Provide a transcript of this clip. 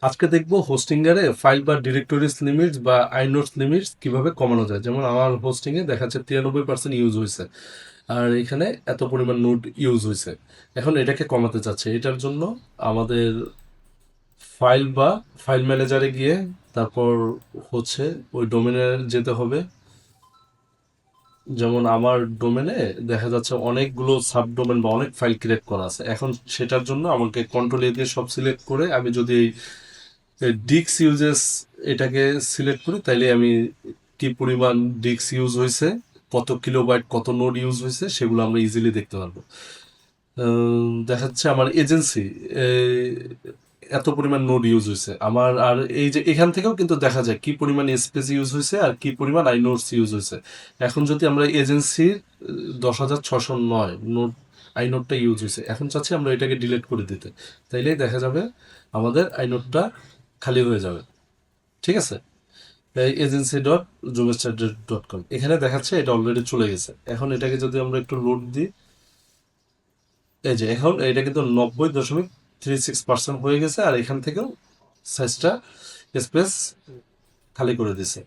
আজকে দেখবো হোস্টিংয়ারে ফাইল বা ডিরেক্টরিজ লিমিটস বা আইনোটস লিমিটস কিভাবে কমানো যায়। যেমন আমার হোস্টিংয়ে দেখা যাচ্ছে 93% ইউজ হয়েছে, আর এখানে এত পরিমাণ নোড ইউজ হয়েছে। এখন এটাকে কমাতে চাচ্ছে, এটার জন্য আমাদের ফাইল বা ফাইল ম্যানেজারে গিয়ে তারপর হচ্ছে ওই ডোমেনে যেতে হবে। যেমন আমার ডোমেনে দেখা যাচ্ছে অনেকগুলো সাব ডোমেন বা অনেক ফাইল ক্রিয়েট করা আছে। এখন সেটার জন্য আমাকে কন্ট্রোল এ দিয়ে সব সিলেক্ট করে আমি যদি এই ডিস্ক ইউজেস এটাকে সিলেক্ট করি, তাইলে আমি কি পরিমাণ ডিস্ক ইউজ হয়েছে, কত কিলোবাইট কত নোড ইউজ হয়েছে সেগুলো আমরা ইজিলি দেখতে পারবো। দেখা যাচ্ছে আমার এজেন্সি এত পরিমাণ নোড ইউজ হয়েছে আমার, আর এই যে এখান থেকেও কিন্তু দেখা যায় কি পরিমাণ স্পেস ইউজ হয়েছে আর কি পরিমাণ আই নোটস ইউজ হয়েছে। এখন যদি আমরা এজেন্সির 10,609 নোট আই নোটটা ইউজ হয়েছে, এখন চাচ্ছি আমরা এটাকে ডিলিট করে দিতে, তাইলেই দেখা যাবে আমাদের আই নোটটা খালি হয়ে যাবে। ঠিক আছে, agency.jobstat.com এখানে দেখাচ্ছে এটা অলরেডি চলে গেছে। এখন এটাকে যদি আমরা একটু লোড দিই, এই যে এখন এটা কিন্তু 90.36% হয়ে গেছে, আর এখান থেকেও সাইজটা স্পেস খালি করে দিছে।